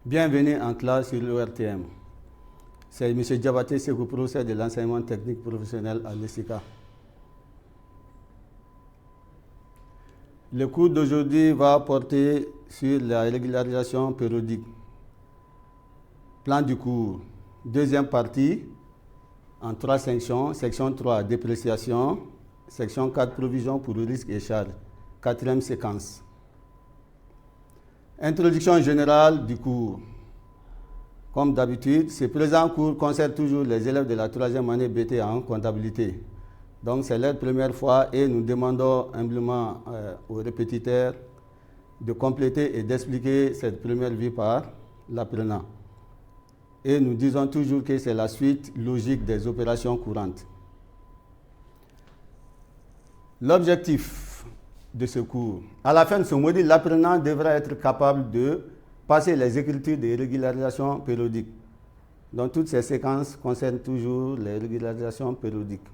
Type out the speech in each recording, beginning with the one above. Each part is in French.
Bienvenue en classe sur l'ORTM. C'est M. Diabaté Sekou, professeur de l'enseignement technique professionnel à l'ESICA. Le cours d'aujourd'hui va porter sur la régularisation périodique. Plan du cours. Deuxième partie, en 3 sections. Section 3, dépréciation. Section 4, provision pour risques et charges. Quatrième séquence. Introduction générale du cours. Comme d'habitude, ce présent cours concerne toujours les élèves de la 3e année BT en comptabilité. Donc c'est leur première fois et nous demandons humblement aux répétiteurs de compléter et d'expliquer cette première vie par l'apprenant. Et nous disons toujours que c'est la suite logique des opérations courantes. L'objectif de ce cours. À la fin de ce module, l'apprenant devra être capable de passer les écritures de régularisation périodique. Donc toutes ces séquences concernent toujours les régularisations périodiques.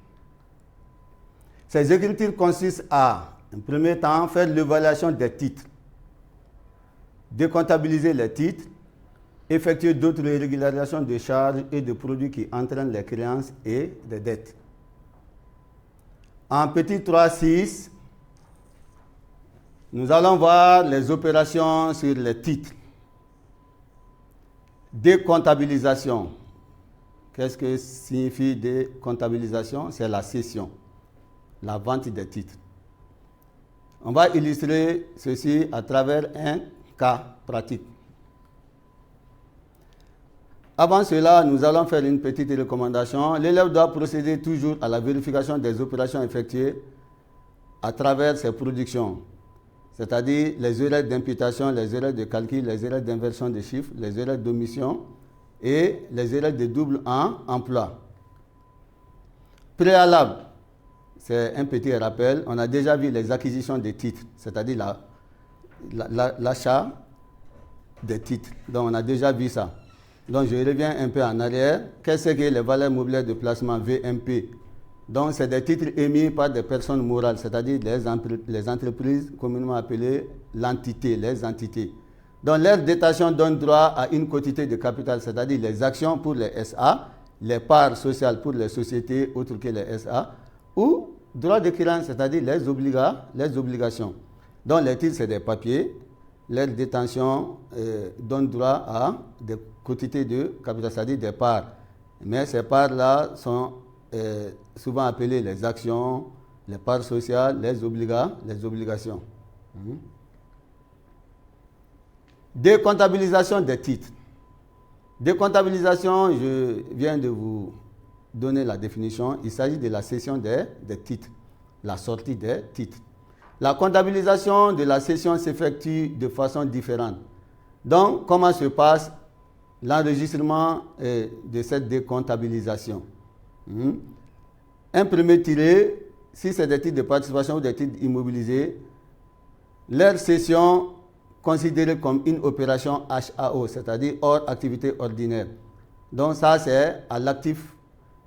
Ces écritures consistent à, en premier temps, faire l'évaluation des titres, décomptabiliser les titres, effectuer d'autres régularisations de charges et de produits qui entraînent les créances et les dettes. En petit 3.6, nous allons voir les opérations sur les titres. Décomptabilisation. Qu'est-ce que signifie décomptabilisation? C'est la cession, la vente des titres. On va illustrer ceci à travers un cas pratique. Avant cela, nous allons faire une petite recommandation. L'élève doit procéder toujours à la vérification des opérations effectuées à travers ses productions, c'est-à-dire les erreurs d'imputation, les erreurs de calcul, les erreurs d'inversion des chiffres, les erreurs d'omission et les erreurs de double emploi. Préalable, c'est un petit rappel. On a déjà vu les acquisitions des titres, c'est-à-dire l'achat des titres. Donc on a déjà vu ça. Donc je reviens un peu en arrière. Qu'est-ce que les valeurs mobilières de placement VMP? Donc c'est des titres émis par des personnes morales, c'est-à-dire les entreprises communément appelées l'entité, les entités. Donc leur détention donne droit à une quotité de capital, c'est-à-dire les actions pour les SA, les parts sociales pour les sociétés autres que les SA, ou droit de créance, c'est-à-dire les obligations. Donc les titres, c'est des papiers. Leur détention donne droit à des quotités de capital, c'est-à-dire des parts. Mais ces parts-là sont souvent appelées les actions, les parts sociales, les obligations. Décomptabilisation des titres. Décomptabilisation, je viens de vous donner la définition. Il s'agit de la cession des titres, la sortie des titres. La comptabilisation de la cession s'effectue de façon différente. Donc, comment se passe l'enregistrement de cette décomptabilisation? Un premier tiré, si c'est des titres de participation ou des titres immobilisés, leur cession considérée comme une opération HAO, c'est-à-dire hors activité ordinaire. Donc ça, c'est à l'actif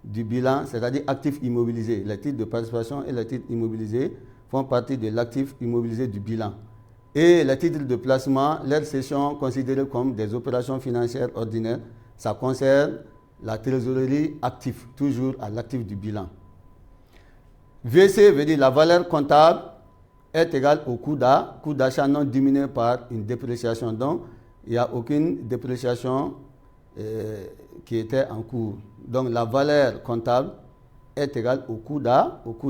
du bilan, c'est-à-dire actif immobilisé. Les titres de participation et les titres immobilisés font partie de l'actif immobilisé du bilan. Et les titres de placement, leur cession considérée comme des opérations financières ordinaires, ça concerne la trésorerie active, toujours à l'actif du bilan. VC veut dire la valeur comptable est égale au coût d'achat non diminué par une dépréciation. Donc, il n'y a aucune dépréciation qui était en cours. Donc, la valeur comptable est égale au coût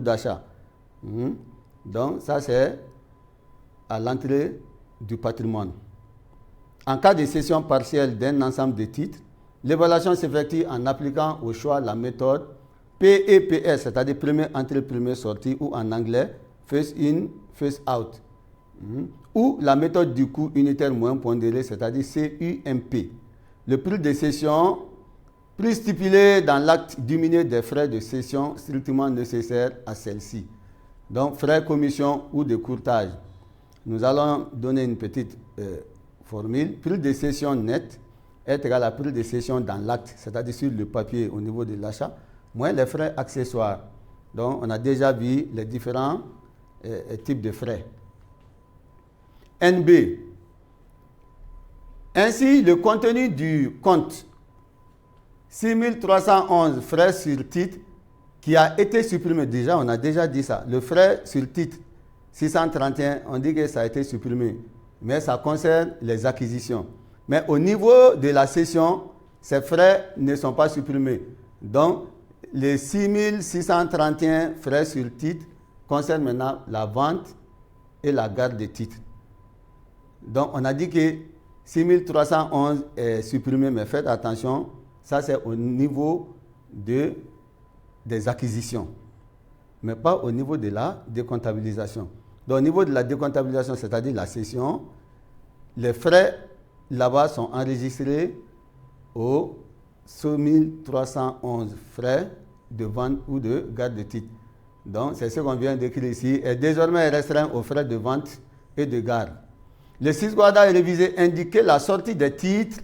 d'achat. Donc, ça c'est à l'entrée du patrimoine. En cas de cession partielle d'un ensemble de titres, l'évaluation s'effectue en appliquant au choix la méthode PEPS, c'est-à-dire première entrée, première sortie, ou en anglais first in, first out, ou la méthode du coût unitaire moins pondéré, c'est-à-dire CUMP. Le prix de cession, prix stipulé dans l'acte diminué des frais de cession strictement nécessaires à celle-ci. Donc, frais, commission ou de courtage. Nous allons donner une petite formule. Prix de cession net est égal à prix de cession dans l'acte, c'est-à-dire sur le papier au niveau de l'achat, moins les frais accessoires. Donc, on a déjà vu les différents types de frais. NB, Ainsi, le contenu du compte 6311 frais sur titre qui a été supprimé. Déjà, on a déjà dit ça. Le frais sur titre 631, on dit que ça a été supprimé. Mais ça concerne les acquisitions. Mais au niveau de la cession, ces frais ne sont pas supprimés. Donc, les 6631 frais sur titre concernent maintenant la vente et la garde des titres. Donc, on a dit que 6311 est supprimé, mais faites attention, ça c'est au niveau des acquisitions, mais pas au niveau de la décomptabilisation. Donc, au niveau de la décomptabilisation, c'est-à-dire la cession, les frais là-bas sont enregistrés aux 6311 frais de vente ou de garde de titre. Donc, c'est ce qu'on vient d'écrire ici, est désormais restreint aux frais de vente et de garde. Le Sysquada révisé indique que la sortie des titres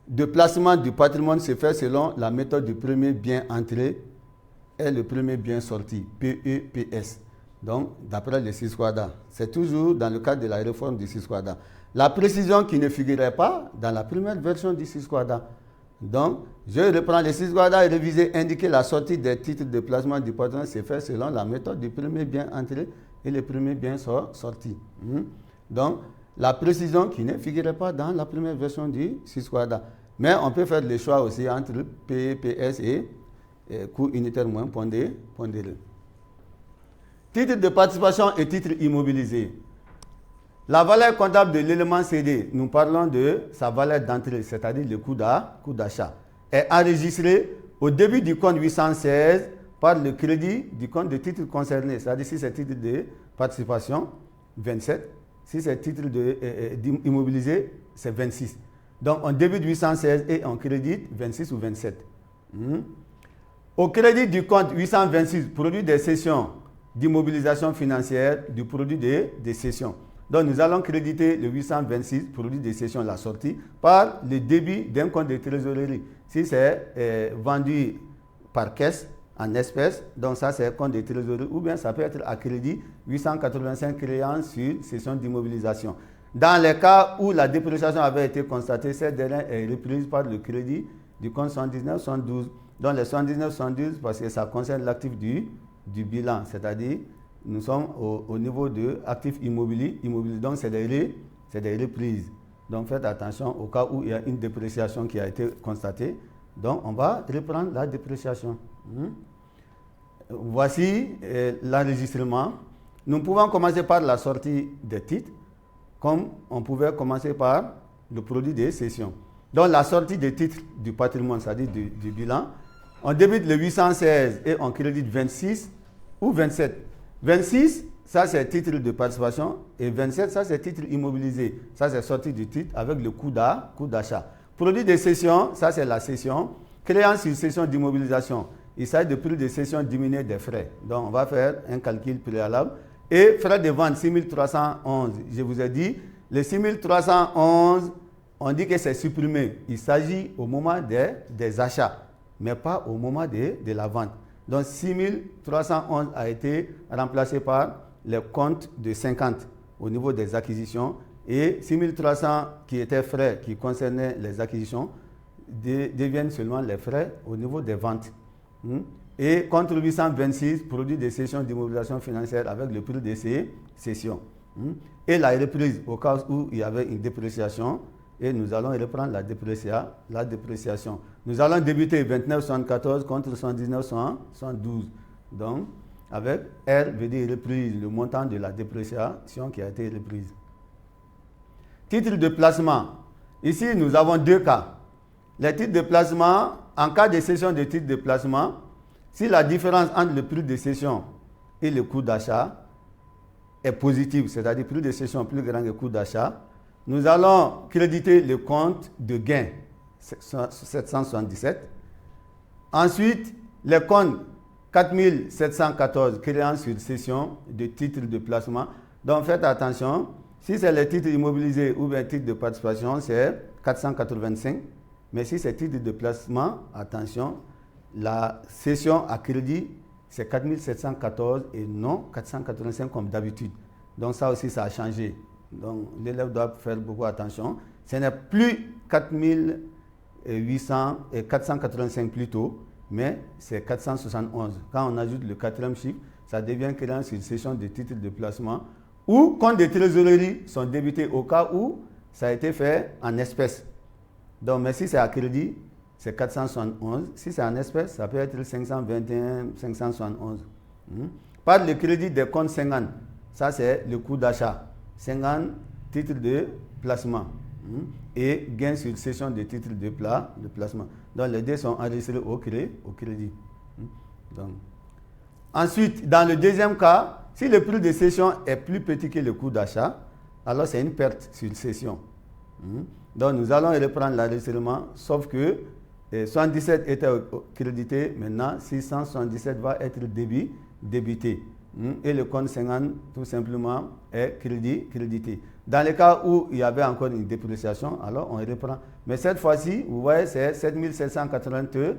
de placement du patrimoine se fait selon la méthode du premier bien entré et le premier bien sorti, PEPS. Donc, d'après le Sysquada, c'est toujours dans le cadre de la réforme du Sysquada. La précision qui ne figurait pas dans la première version du Sysquada. Donc, je reprends le Sysquada révisé indique que la sortie des titres de placement du patrimoine se fait selon la méthode du premier bien entré et le premier bien sorti. Donc, la précision qui ne figurait pas dans la première version du Sysquada. Mais on peut faire le choix aussi entre PEPS et coût unitaire moins pondéré. Titre de participation et titre immobilisé. La valeur comptable de l'élément cédé, nous parlons de sa valeur d'entrée, c'est-à-dire le coût d'achat, est enregistrée au début du compte 816 par le crédit du compte de titre concerné, c'est-à-dire si c'est titre de participation, 27, si c'est titre immobilisé, c'est 26. Donc, on débute 816 et on crédite 26 ou 27. Au crédit du compte 826, produit des cessions d'immobilisation financière du produit des cessions. Donc, nous allons créditer le 826, produit des cessions, la sortie, par le débit d'un compte de trésorerie. Si c'est vendu par caisse, en espèces, donc ça c'est compte de trésorerie, ou bien ça peut être à crédit 885 créances sur cession d'immobilisation. Dans les cas où la dépréciation avait été constatée, cette dernière est reprise par le crédit du compte 119-112. Donc les 119-112, parce que ça concerne l'actif du bilan, c'est-à-dire nous sommes au niveau de actifs immobiliers, donc c'est des reprises. Donc faites attention au cas où il y a une dépréciation qui a été constatée. Donc on va reprendre la dépréciation. Voici l'enregistrement. Nous pouvons commencer par la sortie des titres, comme on pouvait commencer par le produit des cessions. Donc la sortie des titres du patrimoine, c'est-à-dire du bilan, on débute le 816 et on crédite 26 ou 27. 26, ça c'est titre de participation, et 27, ça c'est titre immobilisé. Ça c'est sortie du titre avec le coût d'achat. Produit de cession, ça c'est la cession. Créance sur cession d'immobilisation. Il s'agit de prix de cession diminué des frais. Donc on va faire un calcul préalable. Et frais de vente 6311. Je vous ai dit, les 6311, on dit que c'est supprimé. Il s'agit au moment des achats, mais pas au moment de la vente. Donc 6311 a été remplacé par les comptes de 50 au niveau des acquisitions et 6300 qui étaient frais qui concernaient les acquisitions deviennent seulement les frais au niveau des ventes. Et contre 826, produit de cession d'immobilisation financière avec le prix de ces cessions. Et la reprise au cas où il y avait une dépréciation, et nous allons reprendre la dépréciation. Nous allons débuter 29,74 contre 119,112. Donc, avec R veut dire reprise, le montant de la dépréciation qui a été reprise. Titre de placement. Ici, nous avons deux cas. Les titres de placement, en cas de cession de titres de placement, si la différence entre le prix de cession et le coût d'achat est positive, c'est-à-dire prix de cession plus grand que le coût d'achat, nous allons créditer le compte de gain 777. Ensuite, les comptes 4714 créances sur cession de titres de placement. Donc faites attention, si c'est les titres immobilisés ou bien titres de participation, c'est 485. Mais si c'est titre de placement, attention, la cession à crédit, c'est 4714 et non 485 comme d'habitude. Donc ça aussi, ça a changé. Donc l'élève doit faire beaucoup attention. Ce n'est plus 4800 et 485 plutôt, mais c'est 471. Quand on ajoute le quatrième chiffre, ça devient créance sur cession de titres de placement ou comptes de trésorerie sont débités au cas où ça a été fait en espèces. Donc, mais si c'est à crédit, c'est 471. Si c'est en espèces, ça peut être 521, 571. Par le crédit des comptes 50, ça c'est le coût d'achat. 50 titres de placement. Et gain sur cession de titres de placement. Donc les deux sont enregistrés au crédit. Donc. Ensuite, dans le deuxième cas, si le prix de cession est plus petit que le coût d'achat, alors c'est une perte sur cession. Donc nous allons reprendre l'enregistrement, sauf que 77 était crédité, maintenant 677 va être débité. Et le compte 50, tout simplement, est crédité. Dans le cas où il y avait encore une dépréciation, alors on reprend. Mais cette fois-ci, vous voyez, c'est 7795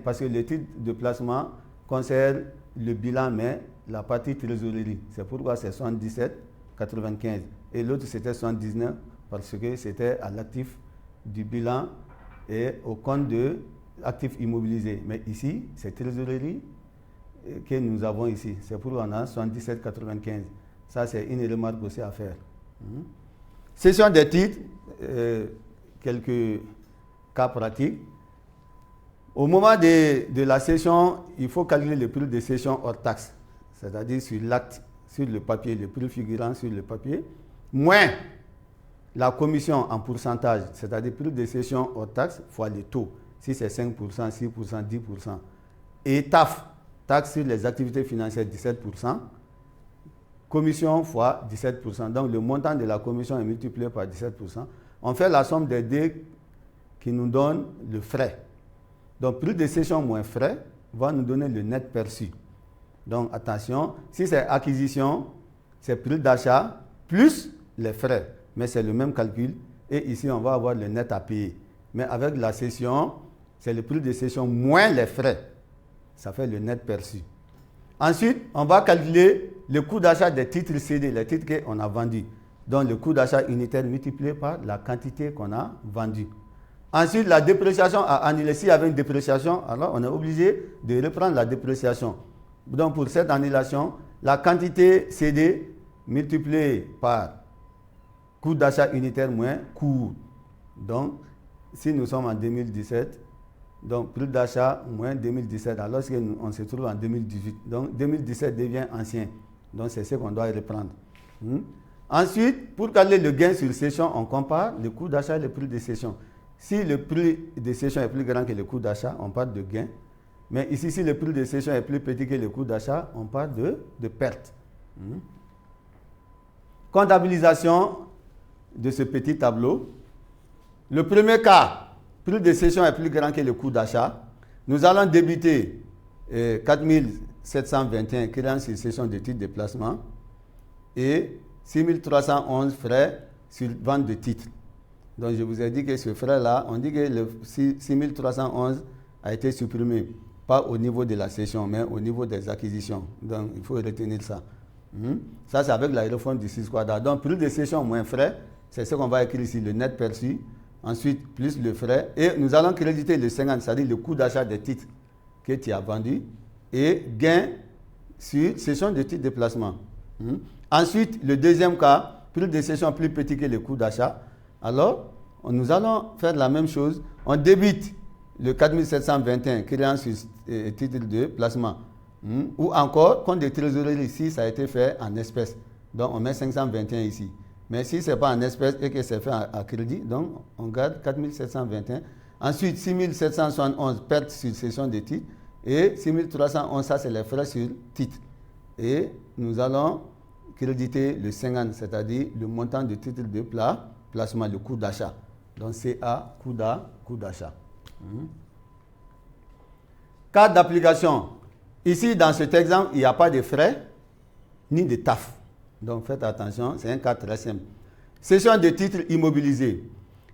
parce que le titre de placement concerne le bilan, mais la partie trésorerie. C'est pourquoi c'est 77,95. Et l'autre, c'était 79 parce que c'était à l'actif du bilan et au compte de actifs immobilisés. Mais ici, c'est trésorerie que nous avons ici. C'est pourquoi on a 77,95. Ça, c'est une remarque aussi à faire. Cession des titres, quelques cas pratiques. Au moment de la cession, il faut calculer le prix de cession hors taxe, c'est-à-dire sur l'acte, sur le papier, le prix figurant sur le papier, moins la commission en pourcentage, c'est-à-dire prix de cession hors taxe fois le taux, si c'est 5%, 6%, 10%. Et TAF, taxe sur les activités financières, 17%. Commission fois 17%. Donc le montant de la commission est multiplié par 17%. On fait la somme des deux qui nous donne le frais. Donc prix de cession moins frais va nous donner le net perçu. Donc attention, si c'est acquisition, c'est prix d'achat plus les frais. Mais c'est le même calcul. Et ici, on va avoir le net à payer. Mais avec la cession, c'est le prix de cession moins les frais. Ça fait le net perçu. Ensuite, on va calculer le coût d'achat des titres cédés, les titres qu'on a vendus. Donc, le coût d'achat unitaire multiplié par la quantité qu'on a vendue. Ensuite, la dépréciation à annuler. S'il y avait une dépréciation, alors on est obligé de reprendre la dépréciation. Donc, pour cette annulation, la quantité cédée multipliée par coût d'achat unitaire moins coût. Donc, si nous sommes en 2017, donc prix d'achat moins 2017, alors qu'on se trouve en 2018. Donc 2017 devient ancien. Donc c'est ce qu'on doit reprendre. Ensuite, pour calculer le gain sur cession, on compare le coût d'achat et le prix de cession. Si le prix de cession est plus grand que le coût d'achat, on parle de gain. Mais ici, si le prix de cession est plus petit que le coût d'achat, on parle de perte. Comptabilisation de ce petit tableau. Le premier cas, prix de cession est plus grand que le coût d'achat. Nous allons débiter 4721 créances sur cession de titres de placement et 6311 frais sur vente de titres. Donc je vous ai dit que ce frais-là, on dit que le 6311 a été supprimé, pas au niveau de la cession, mais au niveau des acquisitions. Donc il faut retenir ça. Ça, c'est avec la réforme du 6 quadrat. Donc prix de cession moins frais, c'est ce qu'on va écrire ici, le net perçu. Ensuite, plus le frais. Et nous allons créditer le 50, c'est-à-dire le coût d'achat des titres que tu as vendus. Et gain sur cession de titres de placement. Ensuite, le deuxième cas, prix de cession plus petit que le coût d'achat. Alors, nous allons faire la même chose. On débite le 4721 créance sur titre de placement. Ou encore, compte de trésorerie ici, ça a été fait en espèces. Donc, on met 521 ici. Mais si ce n'est pas en espèces et que c'est fait à crédit, donc on garde 4721. Ensuite, 6771 pertes sur cession de titres. Et 6311, ça c'est les frais sur titre. Et nous allons créditer le 50, c'est-à-dire le montant de titre de placement, le coût d'achat. Donc CA, coût d'achat. Cas d'application. Ici, dans cet exemple, il n'y a pas de frais ni de TAF. Donc faites attention, c'est un cas très simple. Cession de titres immobilisés.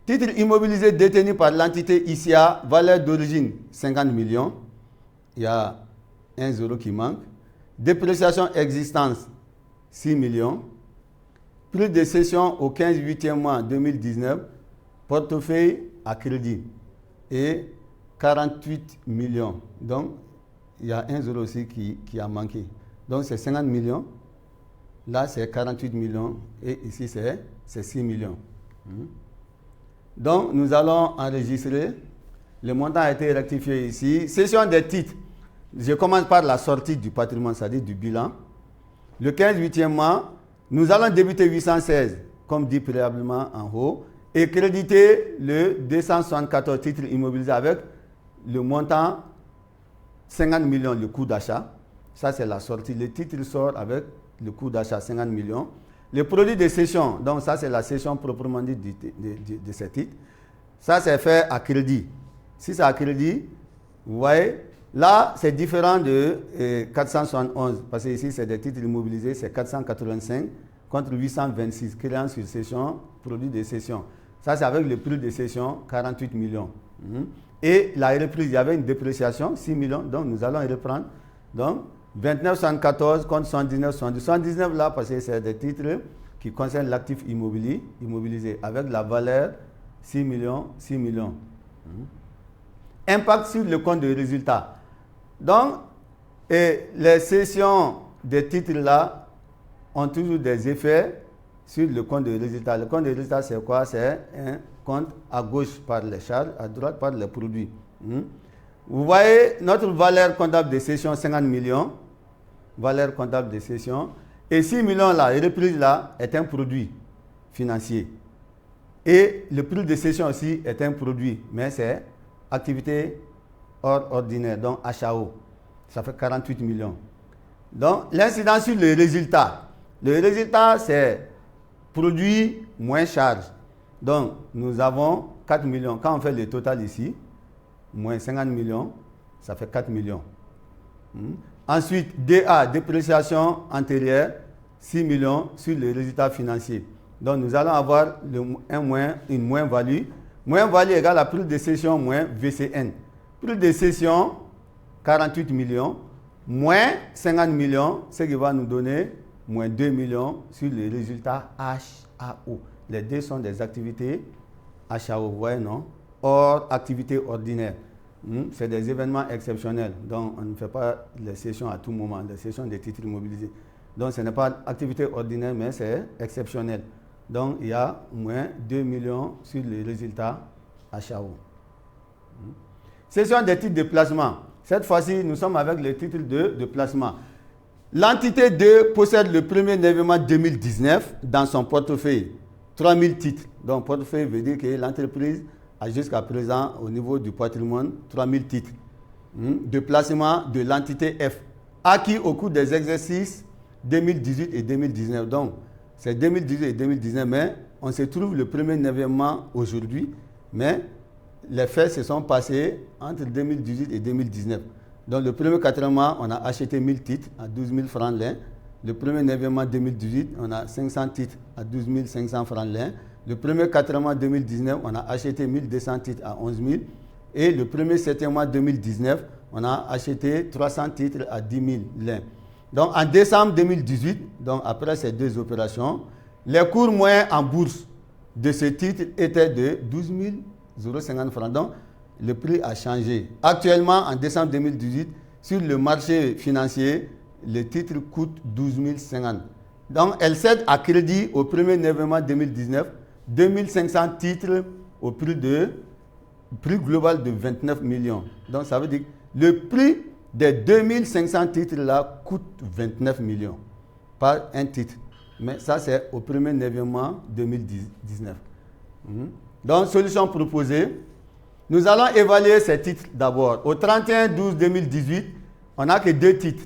Titres immobilisés détenus par l'entité ICA, valeur d'origine 50 millions. Il y a un zéro qui manque. Dépréciation existence 6 millions. Prix de cession au 15/8e mois 2019 portefeuille à crédit et 48 millions. Donc, il y a un zéro aussi qui a manqué. Donc, c'est 50 millions. Là, c'est 48 millions. Et ici, c'est 6 millions. Donc, nous allons enregistrer. Le montant a été rectifié ici. Cession des titres. Je commence par la sortie du patrimoine, c'est-à-dire du bilan. Le 15 8e mois, nous allons débuter 816, comme dit préalablement en haut, et créditer le 274 titres immobilisés avec le montant 50 millions, le coût d'achat. Ça, c'est la sortie. Le titre sort avec le coût d'achat 50 millions. Le produit de cession, donc ça, c'est la cession proprement dite de ces titres. Ça, c'est fait à crédit. Si c'est à crédit, vous voyez, là, c'est différent de 471, parce que ici, c'est des titres immobilisés, c'est 485 contre 826, créance sur cession, produit de cession. Ça, c'est avec le prix de cession, 48 millions. Et la reprise, il y avait une dépréciation, 6 millions, donc nous allons reprendre. Donc, 29,74 contre 79,72. 79 là, parce que c'est des titres qui concernent l'actif immobilisé, avec la valeur 6 millions, 6 millions. Impact sur le compte de résultat. Donc, les cessions des titres là ont toujours des effets sur le compte de résultat. Le compte de résultat, c'est quoi? C'est un compte à gauche par les charges, à droite par les produits. Vous voyez notre valeur comptable de cession 50 millions. Valeur comptable de cession. Et 6 millions là, reprise là, est un produit financier. Et le prix de cession aussi est un produit, mais c'est activité hors ordinaire, donc HAO. Ça fait 48 millions. Donc, l'incidence sur le résultat. Le résultat, c'est produit moins charge. Donc, nous avons 4 millions. Quand on fait le total ici, moins 50 millions, ça fait 4 millions. Ensuite, DA, dépréciation antérieure, 6 millions sur le résultat financier. Donc, nous allons avoir une moins-value. Moins-value égale à prix de cession moins VCN. Prix de cession, 48 millions, moins 50 millions, ce qui va nous donner moins 2 millions sur le résultat HAO. Les deux sont des activités HAO, vous voyez, non? Hors activité ordinaire. C'est des événements exceptionnels. Donc, on ne fait pas les sessions à tout moment, les sessions des titres immobilisés. Donc, ce n'est pas activité ordinaire, mais c'est exceptionnel. Donc, il y a moins 2 millions sur les résultats HAO. Session des titres de placement. Cette fois-ci, nous sommes avec les titres de placement. L'entité 2 possède le 1er novembre 2019 dans son portefeuille 3000 titres. Donc, portefeuille veut dire que l'entreprise a jusqu'à présent, au niveau du patrimoine, 3000 titres de placement de l'entité F, acquis au cours des exercices 2018 et 2019. Donc, c'est 2018 et 2019, mais on se trouve le 1er novembre aujourd'hui, mais les faits se sont passés entre 2018 et 2019. Donc, le premier 4 mois, on a acheté 1000 titres à 12 000 francs l'un. Le 1er novembre 2018, on a 500 titres à 12 500 francs l'un. Le premier 4 mois 2019, on a acheté 1200 titres à 11 000. Et le premier 7e mois 2019, on a acheté 300 titres à 10 000 l'un. Donc, en décembre 2018, donc après ces deux opérations, les cours moyens en bourse de ce titre étaient de 12 050 francs. Donc, le prix a changé. Actuellement, en décembre 2018, sur le marché financier, le titre coûte 12 050. Donc, elle cède à crédit au 1er novembre 2019 2500 titres au prix global de 29 millions. Donc, ça veut dire que le prix des 2500 titres là coûte 29 millions par un titre. Mais ça, c'est au 1er novembre 2019. Donc, solution proposée. Nous allons évaluer ces titres d'abord. Au 31/12/2018, on n'a que 2 titres.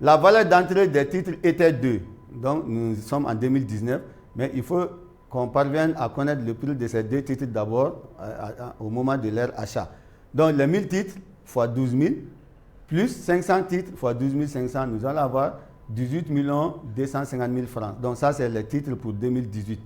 La valeur d'entrée des titres était 2. Donc, nous sommes en 2019. Mais il faut qu'on parvienne à connaître le prix de ces 2 titres d'abord au moment de leur achat. Donc, les 1000 titres fois 12 000 plus 500 titres fois 12 500, nous allons avoir 18 250 000 francs. Donc, ça, c'est les titres pour 2018.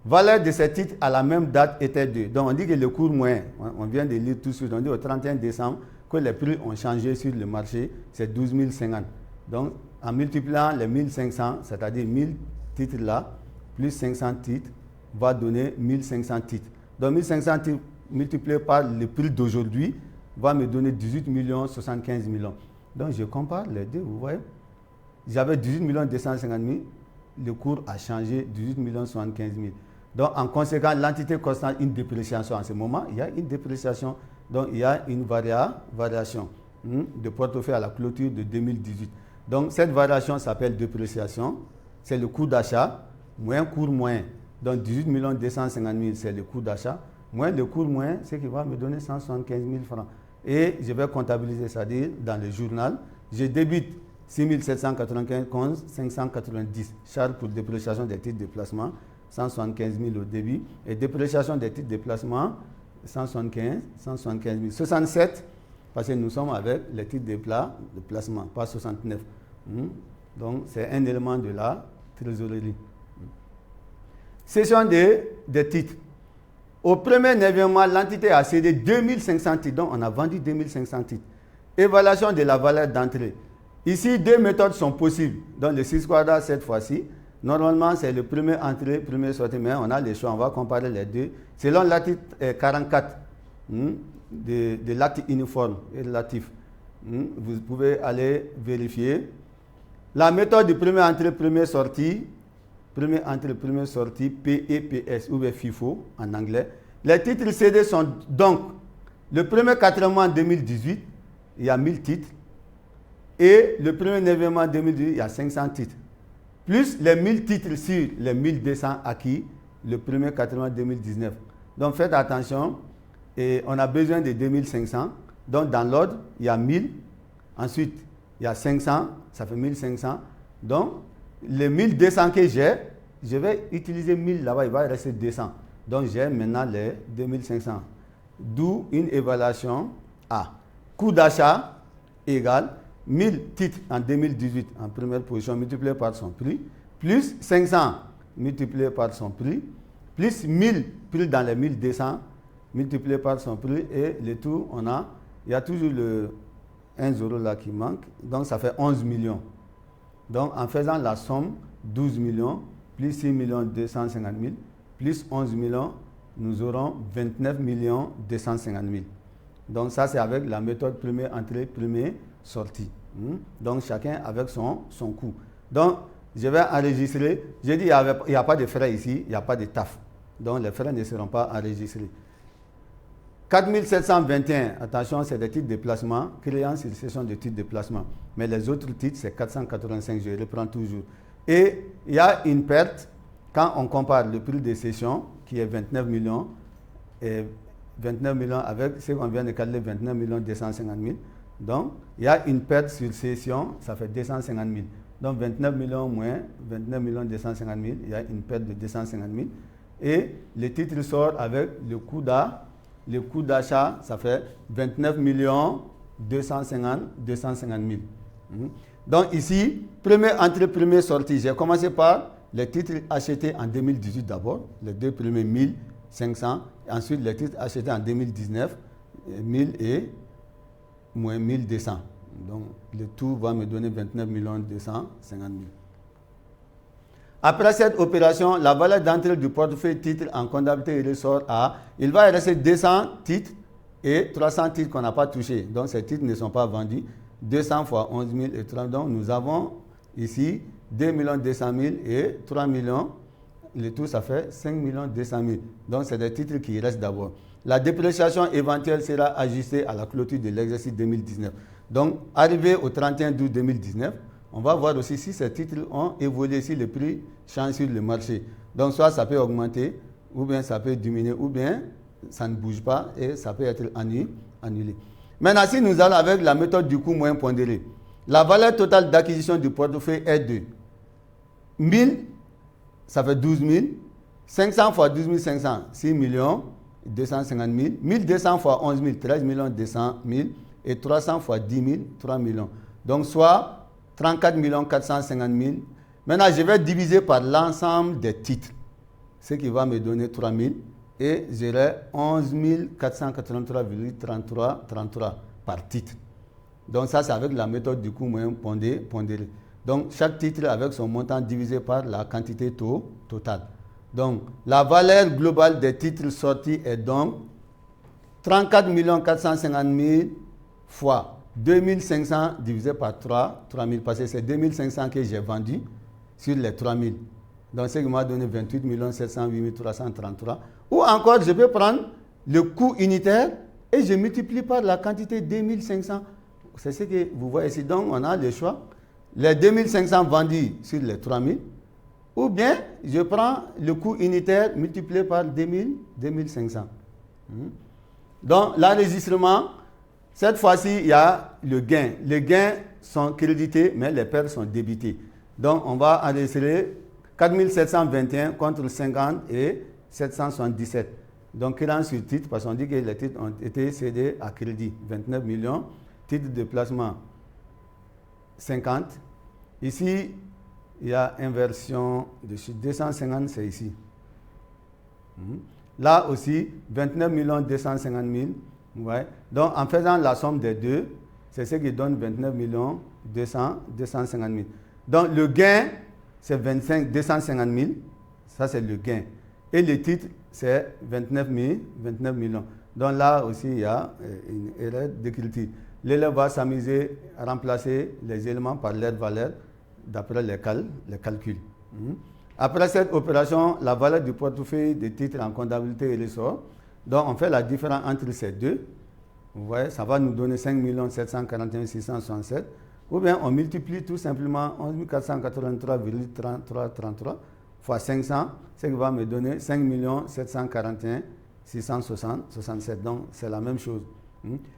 Valeur de ces titres à la même date était 2. Donc, on dit que le cours moyen, on vient de lire tout de suite, on dit au 31 décembre que les prix ont changé sur le marché, c'est 12 050. Donc, en multipliant les 1500, c'est-à-dire 1000 titres là, plus 500 titres, va donner 1500 titres. Donc 1500 titres multiplié par le prix d'aujourd'hui va me donner 18 millions 75 millions. Donc je compare les deux, vous voyez. J'avais 18 millions 250 000, le cours a changé 18 millions 75 000. Donc en conséquence, l'entité constate une dépréciation en ce moment, il y a une dépréciation, donc il y a une variation de portefeuille à la clôture de 2018. Donc cette variation s'appelle dépréciation, c'est le coût d'achat, moins cours moyen. Donc 18 millions 250 000, c'est le coût d'achat, moins le cours moyen, c'est qui va me donner 175 000 francs. Et je vais comptabiliser, c'est-à-dire dans le journal, je débite 6 795 590, charge pour dépréciation des titres de placement, 175 000 au débit, et dépréciation des titres de placement, 175 000. 67, parce que nous sommes avec les titres de placement, pas 69. Donc, c'est un élément de la trésorerie. Cession des titres. Au premier 9e mois, l'entité a cédé 2500 titres, donc on a vendu 2500 titres. Évaluation de la valeur d'entrée. Ici, deux méthodes sont possibles. Donc, le 6 quadrat, cette fois-ci, normalement, c'est le premier entrée, premier sortie, mais on a les choix, on va comparer les deux. Selon l'article 44 de l'acte uniforme et relatif, vous pouvez aller vérifier. La méthode du premier entrée, premier sortie, PEPS ou FIFO en anglais. Les titres cédés sont donc le premier 4e mois en 2018, il y a 1000 titres. Et le premier 9e mois en 2018, il y a 500 titres. Plus les 1000 titres sur les 1200 acquis le premier 4e mois 2019. Donc faites attention, et on a besoin de 2500. Donc dans l'ordre, il y a 1000. Ensuite, il y a 500, ça fait 1500. Donc, les 1200 que j'ai, je vais utiliser 1000 là-bas, il va rester 200. Donc, j'ai maintenant les 2500. D'où une évaluation A. Coût d'achat égale 1000 titres en 2018 en première position multiplié par son prix, plus 500 multiplié par son prix, plus 1000 pris dans les 1200 multiplié par son prix, et le tout, il y a toujours le 1 0 là qui manque, donc ça fait 11 millions. Donc en faisant la somme, 12 millions, plus 6 250 000, plus 11 millions, nous aurons 29 250 000. Donc ça c'est avec la méthode premier entrée, premier sortie. Donc chacun avec son coût. Donc je vais enregistrer, j'ai dit il n'y a pas de frais ici, il n'y a pas de taf. Donc les frais ne seront pas enregistrés. 4721, attention, c'est des titres de placement, créance et cession de titres de placement. Mais les autres titres, c'est 485, je reprends toujours. Et il y a une perte quand on compare le prix de cession, qui est 29 millions, et 29 millions avec ce qu'on vient de calculer, 29 250 000. Donc, il y a une perte sur cession, ça fait 250 000. Donc, 29 millions moins 29 250 000, il y a une perte de 250 000. Et le titre sort avec le coût d'achat, ça fait 29 250 000. Donc ici, première entrée, première sortie. J'ai commencé par les titres achetés en 2018 d'abord, les deux premiers 1500. Ensuite, les titres achetés en 2019, 1000 et moins 1200. Donc le tout va me donner 29 250 000. Après cette opération, la valeur d'entrée du portefeuille titre en comptabilité ressort à, il va rester 200 titres et 300 titres qu'on n'a pas touchés. Donc ces titres ne sont pas vendus. 200 fois 11 000 et 30. Donc nous avons ici 2 200 000 et 3 millions. Le tout, ça fait 5 200 000. Donc c'est des titres qui restent d'abord. La dépréciation éventuelle sera ajustée à la clôture de l'exercice 2019. Donc arrivé au 31 août 2019, on va voir aussi si ces titres ont évolué, si le prix change sur le marché. Donc, soit ça peut augmenter, ou bien ça peut diminuer, ou bien ça ne bouge pas et ça peut être annulé. Maintenant, si nous allons avec la méthode du coût moyen pondéré, la valeur totale d'acquisition du portefeuille est de 1000, ça fait 12 000, 500 fois 12 500, 6 250 000, 1200 fois 11 000, 13 200 000, et 300 fois 10 000, 3 millions. Donc, soit 34 450 000. Maintenant, je vais diviser par l'ensemble des titres, ce qui va me donner 3 000. Et j'aurai 11 483,33 par titre. Donc ça, c'est avec la méthode du coût moyen pondéré. Donc chaque titre avec son montant divisé par la quantité totale. Donc, la valeur globale des titres sortis est donc 34 450 000 fois 2500 divisé par 3, 3000, parce que c'est 2500 que j'ai vendu sur les 3000. Donc, ce qui m'a donné 28 708 333. Ou encore, je peux prendre le coût unitaire et je multiplie par la quantité 2500. C'est ce que vous voyez ici. Donc, on a le choix. Les 2500 vendus sur les 3000. Ou bien, je prends le coût unitaire multiplié par 2500. Donc, l'enregistrement, cette fois-ci, il y a le gain. Les gains sont crédités, mais les pertes sont débitées. Donc, on va enregistrer 4721 contre 50 et 777. Donc, créance sur titre, parce qu'on dit que les titres ont été cédés à crédit. 29 millions. Titre de placement, 50. Ici, il y a inversion dessus. 250, c'est ici. Là aussi, 29 250 000. Ouais. Donc, en faisant la somme des deux, c'est ce qui donne 29 250 000. Donc, le gain, c'est 250 000. Ça, c'est le gain. Et le titre, c'est 29 millions. Donc, là aussi, il y a une erreur d'écriture. L'élève va s'amuser à remplacer les éléments par leur valeur d'après les calculs. Après cette opération, la valeur du portefeuille de titres en comptabilité ressort. Donc, on fait la différence entre ces deux. Vous voyez, ça va nous donner 5 741 667. Ou bien, on multiplie tout simplement 11 483,33 fois 500, ce qui va me donner 5 741 667. Donc, c'est la même chose.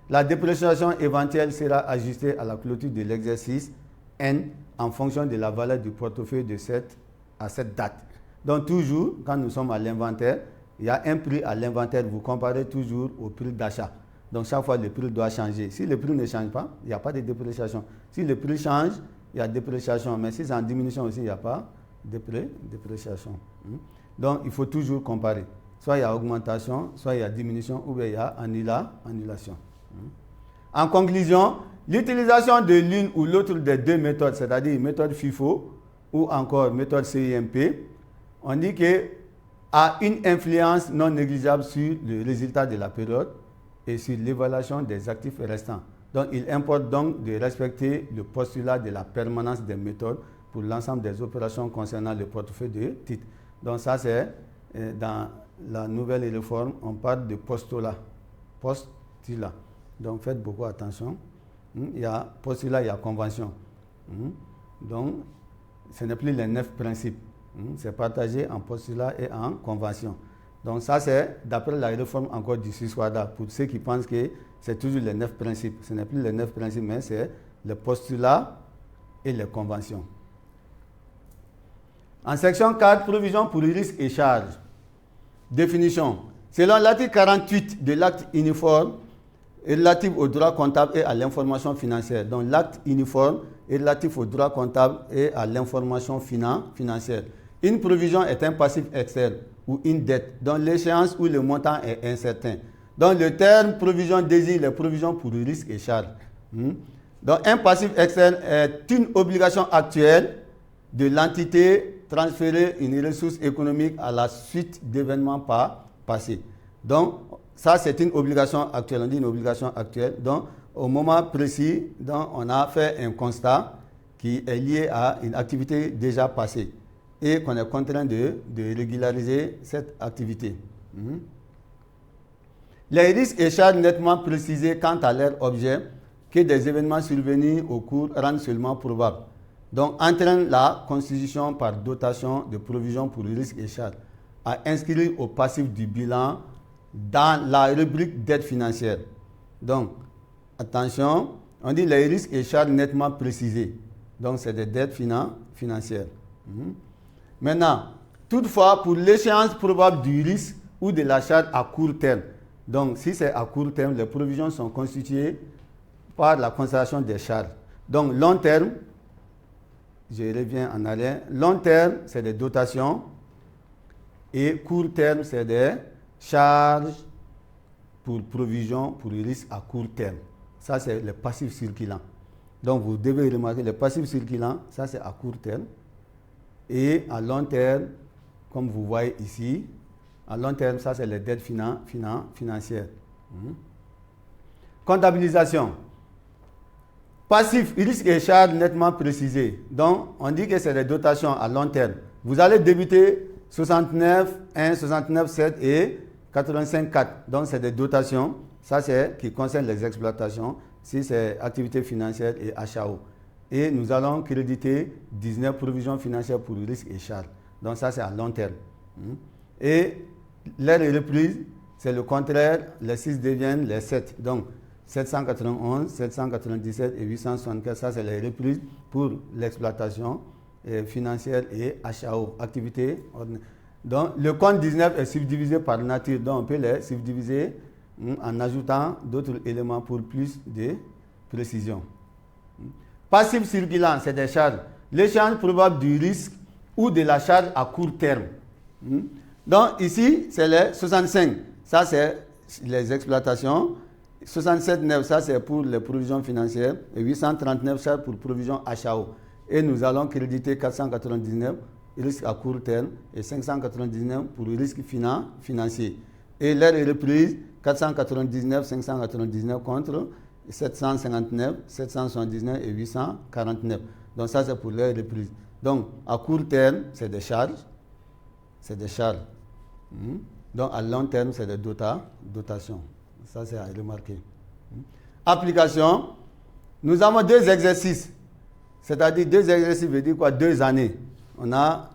La dépréciation éventuelle sera ajustée à la clôture de l'exercice N en fonction de la valeur du portefeuille à cette date. Donc toujours, quand nous sommes à l'inventaire, il y a un prix à l'inventaire, vous comparez toujours au prix d'achat. Donc chaque fois, le prix doit changer. Si le prix ne change pas, il n'y a pas de dépréciation. Si le prix change, il y a dépréciation. Mais si c'est en diminution aussi, il n'y a pas de dépréciation. Donc il faut toujours comparer. Soit il y a augmentation, soit il y a diminution, ou bien il y a annulation. En conclusion, l'utilisation de l'une ou l'autre des deux méthodes, c'est-à-dire méthode FIFO ou encore méthode CIMP, on dit qu'elle a une influence non négligeable sur le résultat de la période et sur l'évaluation des actifs restants. Donc, il importe donc de respecter le postulat de la permanence des méthodes pour l'ensemble des opérations concernant le portefeuille de titres. Donc, ça, c'est dans la nouvelle réforme, on parle de postulat. Postulat. Donc, faites beaucoup attention. Il y a postulat, il y a convention. Donc, ce n'est plus les 9 principes. C'est partagé en postulat et en convention. Donc, ça, c'est d'après la réforme encore du Suswada, pour ceux qui pensent que c'est toujours les 9 principes. Ce n'est plus les 9 principes, mais c'est le postulat et les conventions. En section 4, provision pour risques et charges. Définition. Selon l'article 48 de l'acte uniforme relatif au droit comptable et à l'information financière. Donc l'acte uniforme est relatif au droit comptable et à l'information financière. Une provision est un passif externe ou une dette dont l'échéance ou le montant est incertain. Donc le terme provision désigne les provisions pour risques et charges. Donc un passif externe est une obligation actuelle de l'entité transférer une ressource économique à la suite d'événements passés. Donc, ça, c'est une obligation actuelle. On dit une obligation actuelle. Donc, au moment précis, donc, on a fait un constat qui est lié à une activité déjà passée et qu'on est contraint de régulariser cette activité. Les risques et charges nettement précisés quant à leur objet que des événements survenus au cours rendent seulement probables. Donc, entraîne la constitution par dotation de provision pour risques et charges à inscrire au passif du bilan dans la rubrique dette financière. Donc, attention, on dit les risques et charges nettement précisés. Donc, c'est des dettes financières. Maintenant, toutefois, pour l'échéance probable du risque ou de la charge à court terme, donc si c'est à court terme, les provisions sont constituées par la constatation des charges. Donc, long terme, je reviens en arrière. Long terme, c'est des dotations. Et court terme, c'est des charges pour provision pour risque à court terme. Ça, c'est le passif circulant. Donc, vous devez remarquer, le passif circulant, ça, c'est à court terme. Et à long terme, comme vous voyez ici. À long terme, ça c'est les dettes financières. Comptabilisation. Passif, risque et charges nettement précisés. Donc, on dit que c'est des dotations à long terme. Vous allez débuter 69,1, 69,7 et 85,4. Donc, c'est des dotations. Ça, c'est qui concerne les exploitations. Si c'est activités financières et HAO. Et nous allons créditer 19 provisions financières pour risque et charges. Donc, ça, c'est à long terme. Et l'aire et reprise, c'est le contraire. Les 6 deviennent les 7. Donc, 791, 797 et 864, ça c'est les reprises pour l'exploitation financière et HAO, activité ordinaire. Donc le compte 19 est subdivisé par nature, donc on peut les subdiviser en ajoutant d'autres éléments pour plus de précision. Passif circulant, c'est des charges. L'échange probable du risque ou de la charge à court terme. Donc ici, c'est les 65, ça c'est les exploitations. 67,9, ça c'est pour les provisions financières et 839, ça pour provisions HAO. Et nous allons créditer 499 risque à court terme et 599 pour le risque financier. Et l'aire et reprise, 499, 599 contre 759, 779 et 849. Donc ça c'est pour l'aire et reprise. Donc à court terme, c'est des charges. C'est des charges. Donc à long terme, c'est des dotations. Ça, c'est à remarquer. Application. Nous avons 2 exercices. C'est-à-dire 2 exercices veut dire quoi? 2 années. On a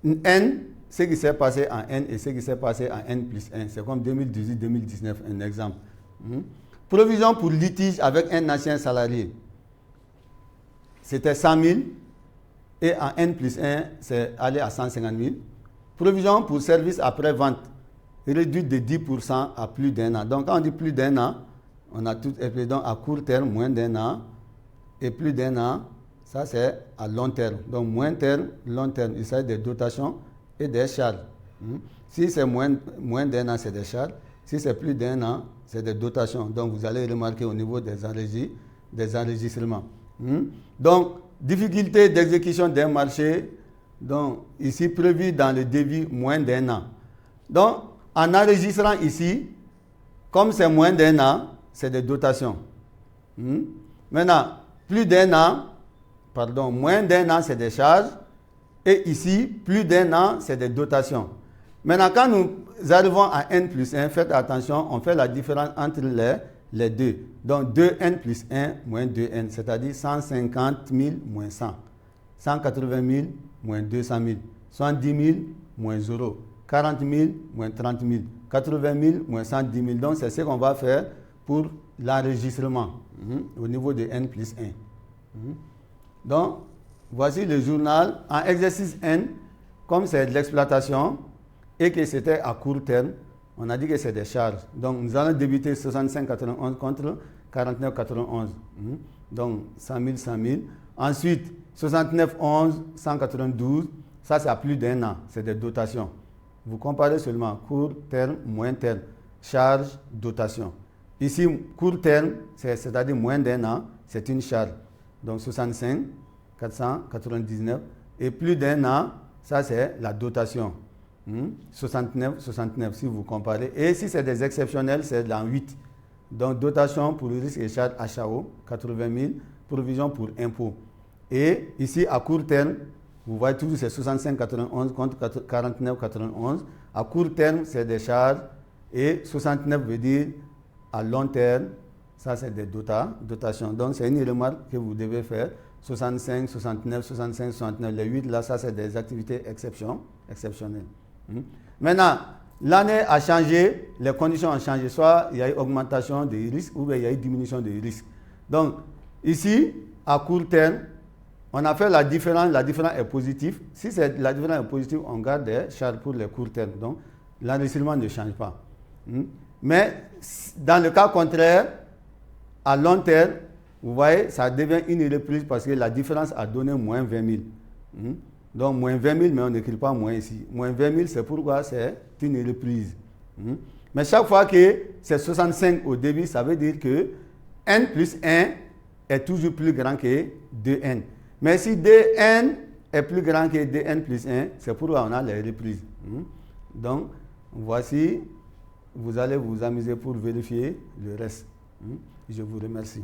N, ce qui s'est passé en N et ce qui s'est passé en N plus 1. C'est comme 2018-2019, un exemple. Provision pour litige avec un ancien salarié. C'était 100 000. Et en N plus 1, c'est allé à 150 000. Provision pour service après-vente. Réduite de 10% à plus d'1 an. Donc, quand on dit plus d'1 an, on a tout appelé donc à court terme, moins d'1 an. Et plus d'1 an, ça c'est à long terme. Donc, moins terme, long terme. Il s'agit des dotations et des charges. Si c'est moins d'1 an, c'est des charges. Si c'est plus d'1 an, c'est des dotations. Donc, vous allez remarquer au niveau des enregistrements. Donc, difficulté d'exécution d'un marché. Donc, ici, prévu dans le devis, moins d'1 an. Donc, en enregistrant ici, comme c'est moins d'1 an, c'est des dotations. Maintenant, plus d'1 an, pardon, moins d'1 an, c'est des charges. Et ici, plus d'1 an, c'est des dotations. Maintenant, quand nous arrivons à N plus 1, faites attention, on fait la différence entre les deux. Donc, 2N plus 1 moins 2N, c'est-à-dire 150 000 moins 100. 180 000 moins 200 000. 70 000 moins 0. 40 000 moins 30 000, 80 000 moins 110 000. Donc, c'est ce qu'on va faire pour l'enregistrement au niveau de N plus 1. Donc, voici le journal. En exercice N, comme c'est de l'exploitation et que c'était à court terme, on a dit que c'est des charges. Donc, nous allons débuter 65,91 contre 49,91. Donc, 100 000, 100 000. Ensuite, 69,11, 192. Ça, c'est à plus d'1 an. C'est des dotations. Vous comparez seulement court terme, moyen terme, charge, dotation. Ici, court terme, c'est-à-dire moins d'1 an, c'est une charge. Donc 65, 499. Et plus d'1 an, ça c'est la dotation. 69, 69 si vous comparez. Et si c'est des exceptionnels, c'est dans 8. Donc dotation pour le risque et charge HAO, 80 000, provision pour impôt. Et ici, à court terme, vous voyez toujours c'est 65,91 contre 49,91. À court terme, c'est des charges. Et 69 veut dire à long terme, ça c'est des dotations. Donc c'est une remarque que vous devez faire. 65, 69, 65, 69. Les 8 là, ça c'est des activités exceptionnelles. Maintenant, l'année a changé, les conditions ont changé. Soit il y a eu augmentation des risques ou il y a eu diminution des risques. Donc ici, à court terme, on a fait la différence est positive. Si la différence est positive, on garde des charges pour les courts termes. Donc, l'enregistrement ne change pas. Mais dans le cas contraire, à long terme, vous voyez, ça devient une reprise parce que la différence a donné moins 20 000. Donc, moins 20 000, mais on n'écrit pas moins ici. Moins 20 000, c'est pourquoi c'est une reprise. Mais chaque fois que c'est 65 au début, ça veut dire que N plus 1 est toujours plus grand que 2N. Mais si 2N est plus grand que dn plus 1, c'est pourquoi on a les reprises. Donc, voici, vous allez vous amuser pour vérifier le reste. Je vous remercie.